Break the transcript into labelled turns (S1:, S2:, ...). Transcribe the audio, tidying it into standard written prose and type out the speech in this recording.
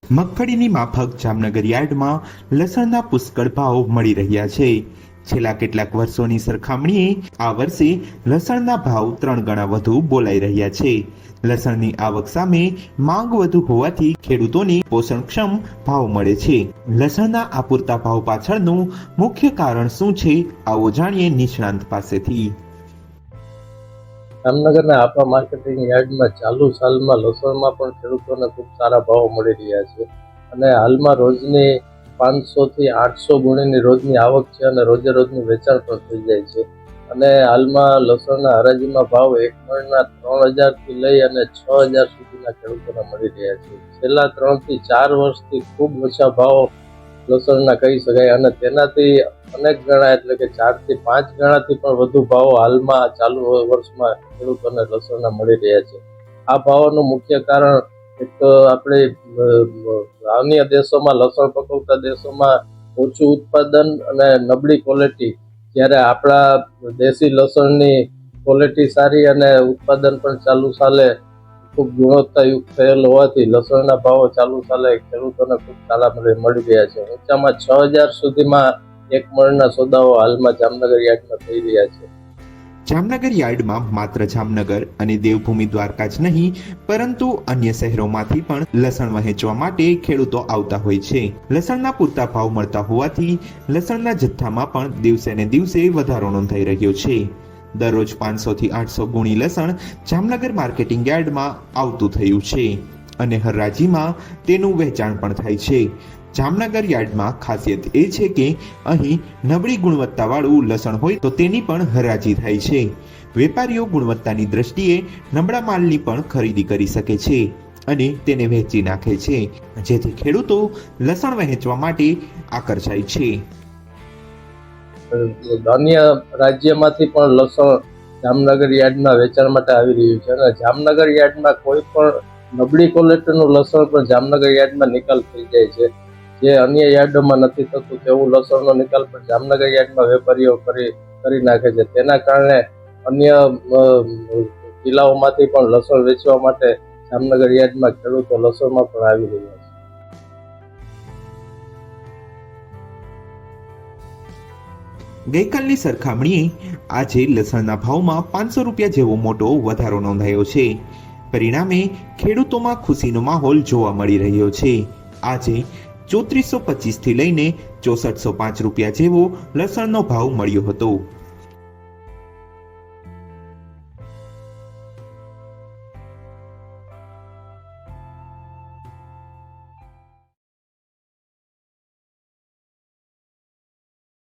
S1: મગફળીની માફક જામનગર યાર્ડમાં લસણના પુષ્કળ ભાવ મળી રહ્યા છે। છેલ્લા કેટલાક વર્ષોની સરખામણીએ આ વર્ષે લસણના ભાવ 3 ગણા વધુ બોલાઈ રહ્યા છે। લસણની આવક સામે માંગ વધુ હોવાથી ખેડૂતોને પોષણક્ષમ ભાવ મળે છે। લસણના અપૂરતા ભાવ પાછળનું મુખ્ય કારણ શું છે, આવો જાણીએ નિષ્ણાંત પાસેથી।
S2: જામનગરના આપા માર્કેટિંગ યાર્ડમાં ચાલુ સાલમાં લસણમાં પણ ખેડૂતોને ખૂબ સારા ભાવ મળી રહ્યા છે અને હાલમાં રોજની 500 થી 800 ગુણીની રોજની આવક છે અને રોજે રોજનું વેચાણ પણ થઈ જાય છે અને હાલમાં લસણના હરાજીમાં ભાવ એક મણના 3000 થી લઈ અને 6000 સુધીના ખેડૂતોને મળી રહ્યા છે। છેલ્લા 3 થી 4 વર્ષથી ખૂબ ઓછા ભાવ લસણના કહી શકાય અને તેનાથી અનેક ગણા એટલે કે 4 થી 5 ગણાથી પણ વધુ ભાવ હાલમાં ચાલુ વર્ષમાં ખેડૂતોને લસણના મળી રહ્યા છે। આ ભાવોનું મુખ્ય કારણ એક તો આપણે અન્ય દેશોમાં લસણ પકવતા દેશોમાં ઓછું ઉત્પાદન અને નબળી ક્વોલિટી, જ્યારે આપણા દેશી લસણની ક્વોલિટી સારી અને ઉત્પાદન પણ ચાલુ સાલે ખૂબ ગુણવત્તાયુક્ત થયેલ હોવાથી લસણના ભાવો ચાલુ સાલે ખેડૂતોને ખૂબ સારા મળી રહ્યા છે। ઊંચામાં 6000 સુધીમાં એક મણના સોદાઓ હાલમાં જામનગર યાર્ડમાં થઈ રહ્યા છે।
S1: જામનગર યાર્ડમાં માત્ર જામનગર અને દેવભૂમિ દ્વારકા જ નહીં, પરંતુ અન્ય શહેરોમાંથી પણ લસણ વહેંચવા માટે ખેડૂતો આવતા હોય છે। લસણના પૂરતા ભાવ મળતા હોવાથી લસણના જથ્થામાં પણ દિવસે ને દિવસે વધારો નોંધાઈ રહ્યો છે। દરરોજ 500 થી 800 ગુણી લસણ જામનગર માર્કેટિંગ યાર્ડમાં આવતું થયું છે અને હરાજીમાં તેનું વેચાણ પણ થાય છે। જામનગર યાર્ડમાં ખાસિયત એ છે કે અહીં નબળી ગુણવત્તાવાળું લસણ હોય તો તેની પણ હરાજી થાય છે। વેપારીઓ ગુણવત્તાની દ્રષ્ટિએ નબળા માલની પણ ખરીદી કરી શકે છે અને તેને વહેંચી નાખે છે, જેથી ખેડૂતો લસણ વહેંચવા માટે આકર્ષાય છે।
S2: અન્ય રાજ્યમાંથી પણ લસણ જામનગર યાર્ડમાં વેચાણ માટે આવી રહ્યું છે અને જામનગર યાર્ડમાં કોઈ પણ નબળી ક્વોલિટીનું લસણ પણ જામનગર યાર્ડમાં નિકાલ થઈ જાય છે, જે અન્ય યાર્ડોમાં નથી થતું તેવું લસણનો નિકાલ પણ જામનગર યાર્ડમાં વેપારીઓ કરી નાખે છે। તેના કારણે અન્ય જિલ્લાઓમાંથી પણ લસણ વેચવા માટે જામનગર યાર્ડમાં ખેડૂતો લસણમાં પણ આવી રહ્યા છે।
S1: ગઈકાલની સરખામણીએ આજે લસણના ભાવમાં 500 રૂપિયા જેવો મોટો વધારો નોંધાયો છે। પરિણામે ખેડૂતોમાં ખુશીનો માહોલ જોવા મળી રહ્યો છે। આજે 3425 થી લઈને 6405 રૂપિયા જેવો લસણનો ભાવ મળ્યો હતો।